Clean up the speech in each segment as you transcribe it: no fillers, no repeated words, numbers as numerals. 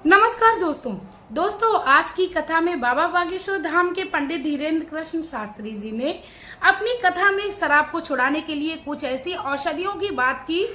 नमस्कार दोस्तों आज की कथा में बाबा बागेश्वर धाम के पंडित धीरेन्द्र कृष्ण शास्त्री जी ने अपनी कथा में शराब को छुड़ाने के लिए कुछ ऐसी औषधियों की बात की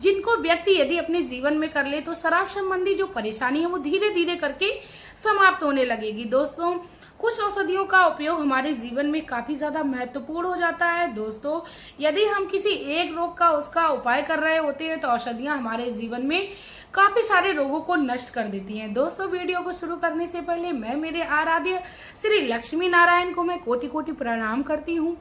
जिनको व्यक्ति यदि अपने जीवन में कर ले तो शराब संबंधी जो परेशानी है वो धीरे धीरे करके समाप्त होने लगेगी। दोस्तों, कुछ औषधियों का उपयोग हमारे जीवन में काफी ज्यादा महत्वपूर्ण हो जाता है। दोस्तों, यदि हम किसी एक रोग का उसका उपाय कर रहे होते हैं तो औषधियां हमारे जीवन में काफी सारे रोगों को नष्ट कर देती हैं। दोस्तों, वीडियो को शुरू करने से पहले मैं मेरे आराध्य श्री लक्ष्मी नारायण को मैं कोटि कोटि प्रणाम करती हूँ।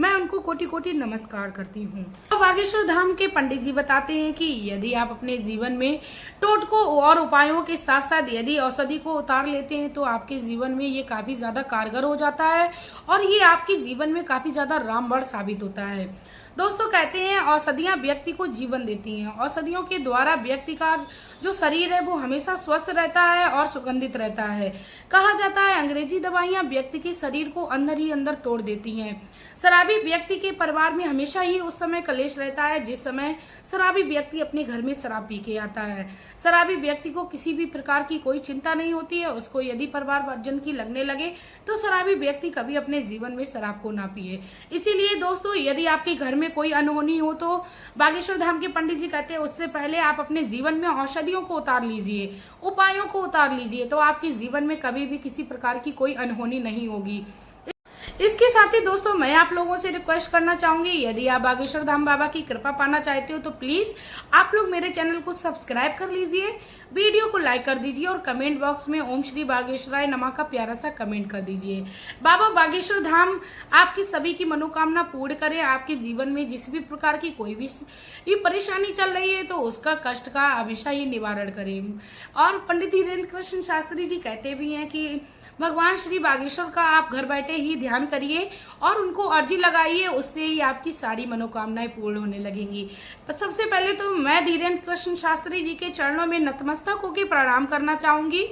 मैं उनको कोटि कोटि नमस्कार करती हूँ। बागेश्वर धाम के पंडित जी बताते हैं कि यदि आप अपने जीवन में टोटकों और उपायों के साथ साथ यदि औषधि को उतार लेते हैं तो आपके जीवन में ये काफी ज्यादा कारगर हो जाता है और ये आपके जीवन में काफी ज्यादा रामबाण साबित होता है। दोस्तों, कहते हैं औषधियां व्यक्ति को जीवन देती हैं। औषधियों के द्वारा व्यक्ति का जो शरीर है वो हमेशा स्वस्थ रहता है और सुगंधित रहता है। कहा जाता है अंग्रेजी दवाइयां व्यक्ति के शरीर को अंदर ही अंदर तोड़ देती हैं। शराबी व्यक्ति के परिवार में हमेशा ही उस समय कलेश रहता है जिस समय शराबी व्यक्ति अपने घर में शराब पी के आता है। शराबी व्यक्ति को किसी भी प्रकार की कोई चिंता नहीं होती है। उसको यदि परिवार जन की लगने लगे तो शराबी व्यक्ति कभी अपने जीवन में शराब को ना पिए। इसीलिए दोस्तों, यदि आपके घर में कोई अनहोनी हो तो बागेश्वर धाम के पंडित जी कहते हैं उससे पहले आप अपने जीवन में औषधियों को उतार लीजिए, उपायों को उतार लीजिए, तो आपके जीवन में कभी भी किसी प्रकार की कोई अनहोनी नहीं होगी। इसके साथ ही दोस्तों, मैं आप लोगों से रिक्वेस्ट करना चाहूंगी, यदि आप बागेश्वर धाम बाबा की कृपा पाना चाहते हो तो प्लीज आप लोग मेरे चैनल को सब्सक्राइब कर लीजिए, वीडियो को लाइक कर दीजिए और कमेंट बॉक्स में ओम श्री बागेश्वराय नमः का प्यारा सा कमेंट कर दीजिए। बाबा बागेश्वर धाम आपकी सभी की मनोकामना पूर्ण करे। आपके जीवन में जिस भी प्रकार की कोई भी ये परेशानी चल रही है तो उसका कष्ट का हमेशा ही निवारण करे। और पंडित धीरेन्द्र कृष्ण शास्त्री जी कहते भी हैं कि भगवान श्री बागेश्वर का आप घर बैठे ही ध्यान करिए और उनको अर्जी लगाइए, उससे ही आपकी सारी मनोकामनाएं पूर्ण होने लगेंगी। सबसे पहले तो मैं धीरेन्द्र कृष्ण शास्त्री जी के चरणों में नतमस्तक होकर प्रणाम करना चाहूंगी,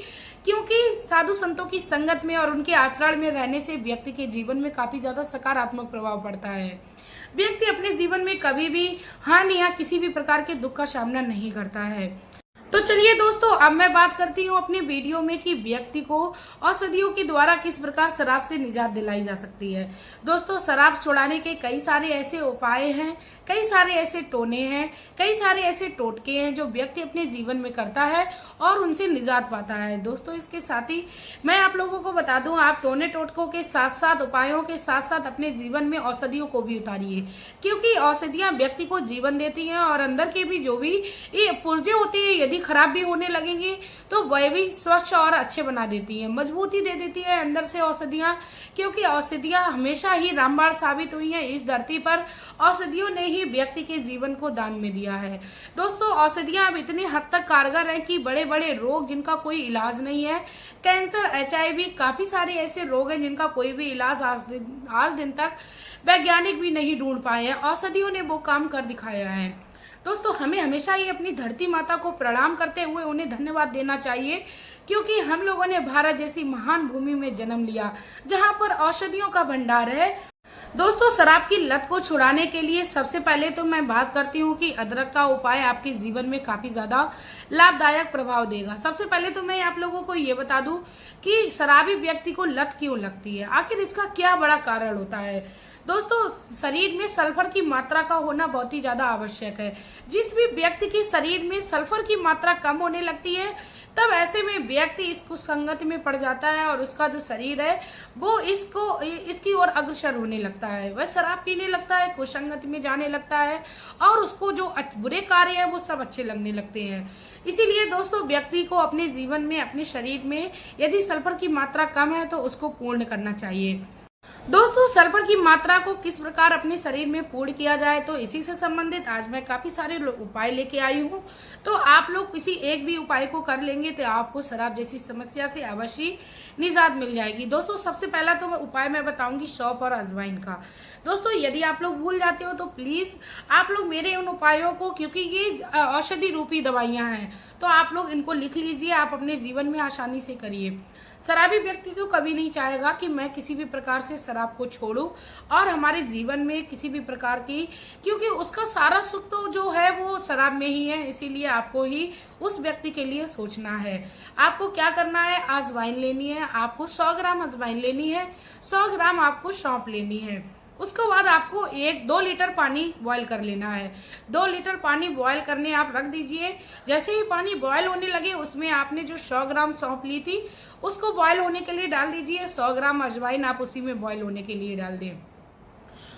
क्योंकि साधु संतों की संगत में और उनके आचरण में रहने से व्यक्ति के जीवन में काफी ज्यादा सकारात्मक प्रभाव पड़ता है। व्यक्ति अपने जीवन में कभी भी हानि या किसी भी प्रकार के दुख का सामना नहीं करता है। तो चलिए दोस्तों, अब मैं बात करती हूँ अपने वीडियो में कि व्यक्ति को औषधियों के द्वारा किस प्रकार शराब से निजात दिलाई जा सकती है। दोस्तों, शराब छुड़ाने के कई सारे ऐसे उपाय हैं, कई सारे ऐसे टोने हैं, कई सारे ऐसे टोटके हैं जो व्यक्ति अपने जीवन में करता है और उनसे निजात पाता है। दोस्तों, इसके साथ ही मैं आप लोगों को बता दूं, आप टोने टोटकों के साथ साथ उपायों के साथ साथ अपने जीवन में औषधियों को भी उतारिए, क्योंकि औषधियां व्यक्ति को जीवन देती हैं और अंदर के भी जो भी ये पुर्जे होती है यदि खराब भी होने लगेंगे तो वह भी स्वच्छ और अच्छे बना देती हैं, मजबूती दे देती है अंदर से औषधियां, क्योंकि औषधियां हमेशा ही रामबाण साबित हुई हैं। इस धरती पर औषधियों ने ही व्यक्ति के जीवन को दान में दिया है। दोस्तों, औषधियां अब इतनी हद तक कारगर हैं कि बड़े बड़े रोग जिनका कोई इलाज नहीं है, कैंसर, HIV, काफी सारे ऐसे रोग हैं जिनका कोई भी इलाज आज दिन तक वैज्ञानिक भी नहीं ढूंढ पाए हैं, औषधियों ने वो काम कर दिखाया है। दोस्तों, हमें हमेशा ही अपनी धरती माता को प्रणाम करते हुए उन्हें धन्यवाद देना चाहिए, क्योंकि हम लोगों ने भारत जैसी महान भूमि में जन्म लिया जहां पर औषधियों का भंडार है। दोस्तों, शराब की लत को छुड़ाने के लिए सबसे पहले तो मैं बात करती हूँ कि अदरक का उपाय आपके जीवन में काफी ज्यादा लाभदायक प्रभाव देगा। सबसे पहले तो मैं आप लोगों को ये बता दूं कि शराबी व्यक्ति को लत क्यों लगती है, आखिर इसका क्या बड़ा कारण होता है। दोस्तों, शरीर में सल्फर की मात्रा का होना बहुत ही ज्यादा आवश्यक है। जिस भी व्यक्ति के शरीर में सल्फर की मात्रा कम होने लगती है तब ऐसे में व्यक्ति इसको संगत में पड़ जाता है और उसका जो शरीर है वो इसकी ओर अग्रसर होने लगता है। वह शराब पीने लगता है, कुसंगत में जाने लगता है और उसको जो बुरे कार्य है वो सब अच्छे लगने लगते हैं। इसीलिए दोस्तों, व्यक्ति को अपने जीवन में, अपने शरीर में यदि सल्फर की मात्रा कम है तो उसको पूर्ण करना चाहिए। दोस्तों, सल्फर की मात्रा को किस प्रकार अपने शरीर में पूर्ण किया जाए, तो इसी से संबंधित आज मैं काफी सारे उपाय लेके आई हूँ। तो आप लोग किसी एक भी उपाय को कर लेंगे तो आपको शराब जैसी समस्या से अवश्य निजात मिल जाएगी। दोस्तों, सबसे पहला तो उपाय मैं बताऊंगी सौंफ और अजवाइन का। दोस्तों, यदि आप लोग भूल जाते हो तो प्लीज आप लोग मेरे उन उपायों को, क्योंकि ये औषधि रूपी दवाइयां हैं, तो आप लोग इनको लिख लीजिए, आप अपने जीवन में आसानी से करिए। शराबी व्यक्ति को कभी नहीं चाहेगा कि मैं किसी भी प्रकार से शराब को छोड़ूं और हमारे जीवन में किसी भी प्रकार की, क्योंकि उसका सारा सुख तो जो है वो शराब में ही है, इसीलिए आपको ही उस व्यक्ति के लिए सोचना है। आपको क्या करना है, अजवाइन लेनी है, आपको 100 ग्राम अजवाइन लेनी है, 100 ग्राम आपको सौंफ लेनी है। उसके बाद आपको 1-2 लीटर पानी बॉईल कर लेना है। 2 लीटर पानी बॉईल करने आप रख दीजिए। जैसे ही पानी बॉईल होने लगे उसमें आपने जो 100 ग्राम सौंफ ली थी उसको बॉईल होने के लिए डाल दीजिए। 100 ग्राम अजवाइन आप उसी में बॉईल होने के लिए डाल दें।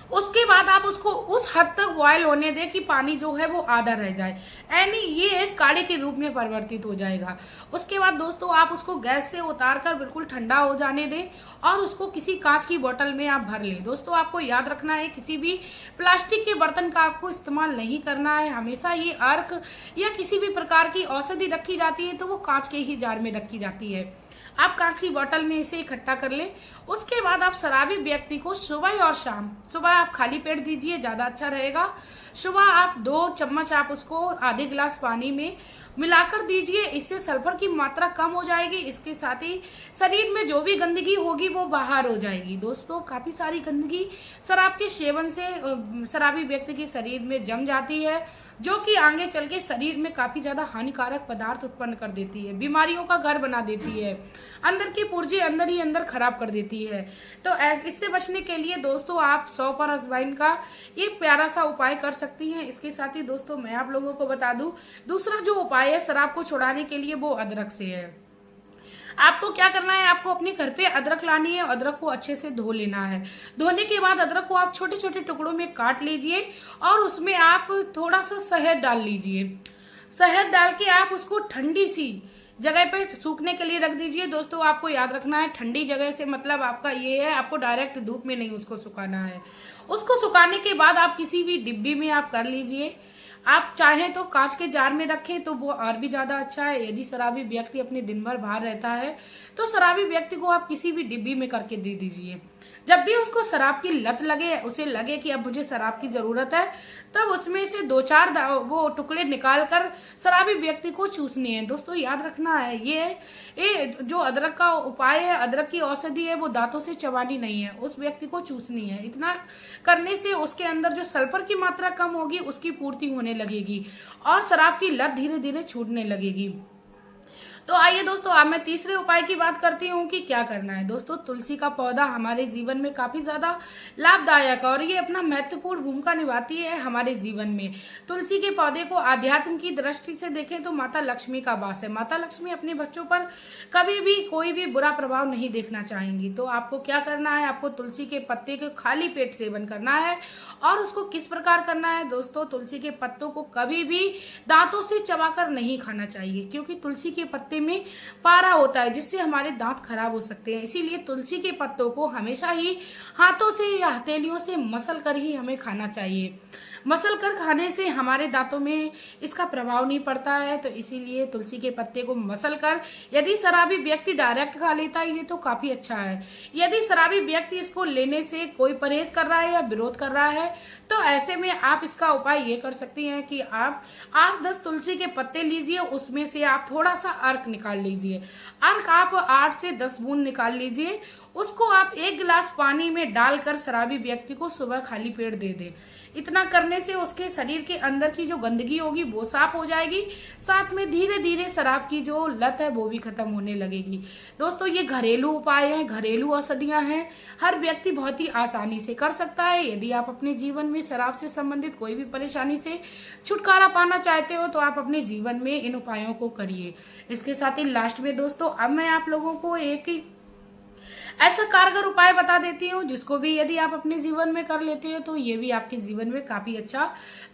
उसके बाद आप उसको उस हद तक बॉयल होने दें कि पानी जो है वो आधा रह जाए, यानी ये एक काढ़े के रूप में परिवर्तित हो जाएगा। उसके बाद दोस्तों आप उसको गैस से उतार कर बिल्कुल ठंडा हो जाने दें और उसको किसी कांच की बोतल में आप भर लें। दोस्तों आपको याद रखना है किसी भी प्लास्टिक के बर्तन का आपको इस्तेमाल नहीं करना है। हमेशा ये अर्क या किसी भी प्रकार की औषधि रखी जाती है तो वो कांच के ही जार में रखी जाती है। आप कांच की बोतल में इसे इकट्ठा कर ले। उसके बाद आप शराबी व्यक्ति को सुबह और शाम, सुबह आप खाली पेट दीजिए, ज्यादा अच्छा रहेगा। सुबह आप 2 चम्मच आप उसको आधे गिलास पानी में मिलाकर दीजिए, इससे सल्फर की मात्रा कम हो जाएगी। इसके साथ ही शरीर में जो भी गंदगी होगी वो बाहर हो जाएगी। दोस्तों काफी सारी गंदगी शराब के सेवन से शराबी व्यक्ति के शरीर में जम जाती है, जो कि आगे चल के शरीर में काफी ज्यादा हानिकारक पदार्थ उत्पन्न कर देती है, बीमारियों का घर बना देती है, अंदर की पुर्जे अंदर ही अंदर खराब कर देती है। तो इससे बचने के लिए दोस्तों आप 100 पर अजवाइन का एक प्यारा सा उपाय कर सकती हैं। इसके साथ ही दोस्तों मैं आप लोगों को बता दूं, दूसरा जो उपाय है शराब को छुड़ाने के लिए वो अदरक से है। आपको क्या करना है, आपको अपने घर पे अदरक लानी है, अदरक को अच्छे से धो लेना है। धोने के बाद अदरक को आप छोटे छोटे टुकड़ों में काट लीजिए और उसमें आप थोड़ा सा शहद डाल लीजिए। शहद डाल के आप उसको ठंडी सी जगह पे सूखने के लिए रख दीजिए। दोस्तों आपको याद रखना है ठंडी जगह से मतलब आपका ये है, आपको डायरेक्ट धूप में नहीं उसको सुखाना है। उसको सुखाने के बाद आप किसी भी डिब्बी में आप कर लीजिए। आप चाहें तो कांच के जार में रखें तो वो और भी ज्यादा अच्छा है। यदि शराबी व्यक्ति अपने दिन भर बाहर रहता है तो शराबी व्यक्ति को आप किसी भी डिब्बी में करके दे दीजिए। जब भी उसको शराब की लत लगे, उसे लगे कि अब मुझे शराब की जरूरत है, तब उसमें से 2-4 वो टुकड़े निकाल कर शराबी व्यक्ति को चूसने हैं। दोस्तों याद रखना है ये जो अदरक का उपाय है, अदरक की औषधि है, वो दांतों से चबानी नहीं है, उस व्यक्ति को चूसनी है। इतना करने से उसके अंदर जो सल्फर की मात्रा कम होगी उसकी पूर्ति होने लगेगी और शराब की लत धीरे धीरे छूटने लगेगी। तो आइए दोस्तों अब मैं तीसरे उपाय की बात करती हूँ कि क्या करना है। दोस्तों तुलसी का पौधा हमारे जीवन में काफी ज्यादा लाभदायक है और ये अपना महत्वपूर्ण भूमिका निभाती है हमारे जीवन में। तुलसी के पौधे को आध्यात्म की दृष्टि से देखें तो माता लक्ष्मी का वास है। माता लक्ष्मी अपने बच्चों पर कभी भी कोई भी बुरा प्रभाव नहीं देखना चाहेंगी। तो आपको क्या करना है, आपको तुलसी के पत्ते के खाली पेट सेवन करना है। और उसको किस प्रकार करना है दोस्तों, तुलसी के पत्तों को कभी भी दांतों से चबाकर नहीं खाना चाहिए, क्योंकि तुलसी के पत्ते में पारा होता है जिससे हमारे दांत खराब हो सकते हैं। इसीलिए तुलसी के पत्तों को हमेशा ही हाथों से या हथेलियों से मसल कर ही हमें खाना चाहिए। मसल कर खाने से हमारे दांतों में इसका प्रभाव नहीं पड़ता है। तो इसीलिए तुलसी के पत्ते को मसल कर यदि शराबी व्यक्ति डायरेक्ट खा लेता है ये तो काफी अच्छा है। यदि शराबी व्यक्ति इसको लेने से कोई परहेज कर रहा है या विरोध कर रहा है तो ऐसे में आप इसका उपाय ये कर सकती हैं कि आप 8-10 तुलसी के पत्ते लीजिए, उसमें से आप थोड़ा सा अर्क निकाल लीजिए। अर्क आप 8 से 10 बूंद निकाल लीजिए। उसको आप 1 गिलास पानी में डालकर शराबी व्यक्ति को सुबह खाली पेट दे दें। इतना करने से उसके शरीर के अंदर की जो गंदगी होगी वो साफ हो जाएगी, साथ में धीरे धीरे शराब की जो लत है वो भी खत्म होने लगेगी। दोस्तों ये घरेलू उपाय हैं, घरेलू औषधियां हैं, हर व्यक्ति बहुत ही आसानी से कर सकता है। यदि आप अपने जीवन में शराब से संबंधित कोई भी परेशानी से छुटकारा पाना चाहते हो तो आप अपने जीवन में इन उपायों को करिए। इसके साथ ही लास्ट में दोस्तों अब मैं आप लोगों को एक ऐसा कारगर उपाय बता देती हूँ जिसको भी यदि आप अपने जीवन में कर लेते हो तो ये भी आपके जीवन में काफी अच्छा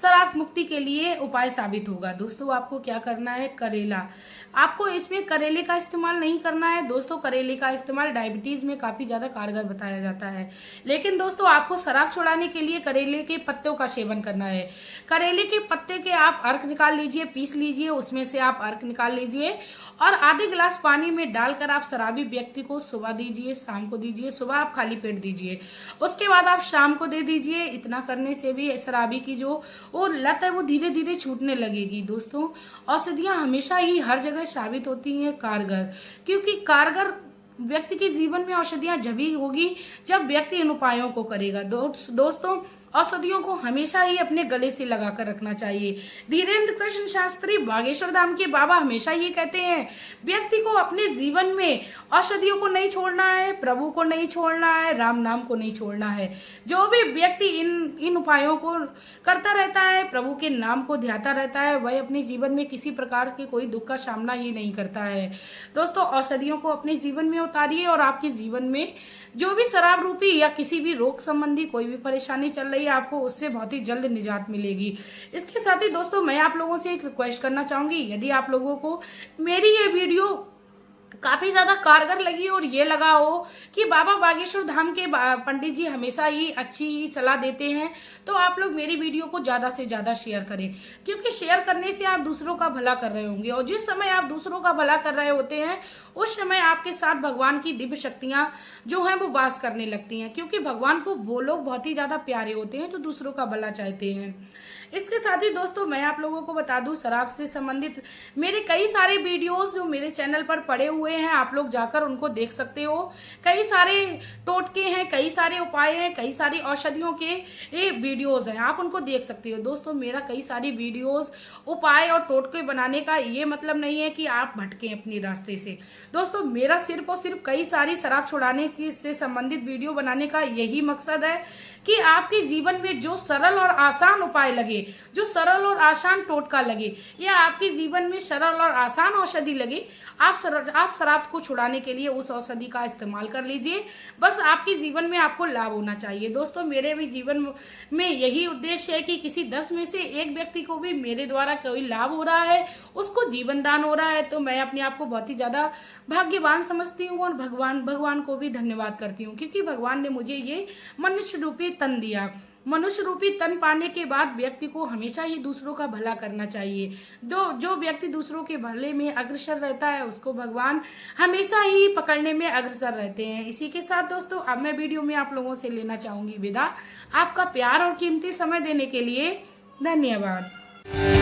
शराब मुक्ति के लिए उपाय साबित होगा। दोस्तों आपको क्या करना है, करेला, आपको इसमें करेले का इस्तेमाल नहीं करना है। दोस्तों करेले का इस्तेमाल डायबिटीज में काफी ज्यादा कारगर बताया जाता है, लेकिन दोस्तों आपको शराब छुड़ाने के लिए करेले के पत्तों का सेवन करना है। करेले के पत्ते के आप अर्क निकाल लीजिए, पीस लीजिए, उसमें से आप अर्क निकाल लीजिए और आधे गिलास पानी में डालकर आप शराबी व्यक्ति को सुबह दीजिए, शाम को दीजिए। सुबह आप खाली पेट दीजिए, उसके बाद आप शाम को दे दीजिए। इतना करने से भी शराबी की जो वो लत है वो धीरे धीरे छूटने लगेगी। दोस्तों औषधियां हमेशा ही हर जगह साबित होती हैं कारगर, क्योंकि कारगर व्यक्ति के जीवन में औषधियां जभी होगी जब व्यक्ति इन उपायों को करेगा। दोस्तों, औषधियों को हमेशा ही अपने गले से लगाकर रखना चाहिए। धीरेन्द्र कृष्ण शास्त्री बागेश्वर धाम के बाबा हमेशा ये कहते हैं, व्यक्ति को अपने जीवन में औषधियों को नहीं छोड़ना है, प्रभु को नहीं छोड़ना है, राम नाम को नहीं छोड़ना है। जो भी व्यक्ति इन उपायों को करता रहता है, प्रभु के नाम को ध्याता रहता है, वह अपने जीवन में किसी प्रकार के कोई दुख का सामना ही नहीं करता है। दोस्तों, औषधियों को अपने जीवन में उतारिए और आपके जीवन में जो भी शराब रूपी या किसी भी रोग संबंधी कोई भी परेशानी चल रही है, आपको उससे बहुत ही जल्द निजात मिलेगी। इसके साथ ही दोस्तों, मैं आप लोगों से एक रिक्वेस्ट करना चाहूंगी, यदि आप लोगों को मेरी ये वीडियो काफी ज्यादा कारगर लगी और ये लगा हो कि बाबा बागेश्वर धाम के पंडित जी हमेशा ही अच्छी ही सलाह देते हैं, तो आप लोग मेरी वीडियो को ज्यादा से ज्यादा शेयर करें, क्योंकि शेयर करने से आप दूसरों का भला कर रहे होंगे और जिस समय आप दूसरों का भला कर रहे होते हैं उस समय आपके साथ भगवान की दिव्य शक्तियां जो हैं वो वास करने लगती हैं, क्योंकि भगवान को वो लोग बहुत ही ज्यादा प्यारे होते हैं जो दूसरों का भला चाहते हैं। इसके साथ ही दोस्तों, मैं आप लोगों को बता दूं, शराब से संबंधित मेरे कई सारे वीडियोस जो मेरे चैनल पर पड़े हुए हैं, आप लोग जाकर उनको देख सकते हो। कई सारे टोटके हैं, कई सारे उपाय हैं, कई सारी औषधियों के ये वीडियोस हैं, आप उनको देख सकते हो। दोस्तों, मेरा कई सारी वीडियोस उपाय और टोटके बनाने का ये मतलब नहीं है कि आप भटके अपने रास्ते से। दोस्तों, मेरा सिर्फ और सिर्फ कई सारी शराब छुड़ाने की से संबंधित वीडियो बनाने का यही मकसद है कि आपके जीवन में जो सरल और आसान उपाय लगे, जो सरल और आसान टोटका लगे, या आपके जीवन में सरल और आसान औषधि लगे, आप शराब को छुड़ाने के लिए उस औषधि का इस्तेमाल कर लीजिए। बस आपके जीवन में आपको लाभ होना चाहिए। दोस्तों, मेरे भी जीवन में यही उद्देश्य है कि किसी 10 में से एक व्यक्ति को भी मेरे द्वारा कोई लाभ हो रहा है, उसको जीवन दान हो रहा है, तो मैं अपने आप को बहुत ही ज्यादा भाग्यवान समझती हूँ और भगवान को भी धन्यवाद करती हूँ, क्योंकि भगवान ने मुझे ये मनुष्य रूपी तन दिया। मनुष्य रूपी तन पाने के बाद व्यक्ति को हमेशा ही दूसरों का भला करना चाहिए। जो व्यक्ति दूसरों के भले में अग्रसर रहता है, उसको भगवान हमेशा ही पकड़ने में अग्रसर रहते हैं। इसी के साथ दोस्तों, अब मैं वीडियो में आप लोगों से लेना चाहूंगी विदा। आपका प्यार और कीमती समय देने के लिए धन्यवाद।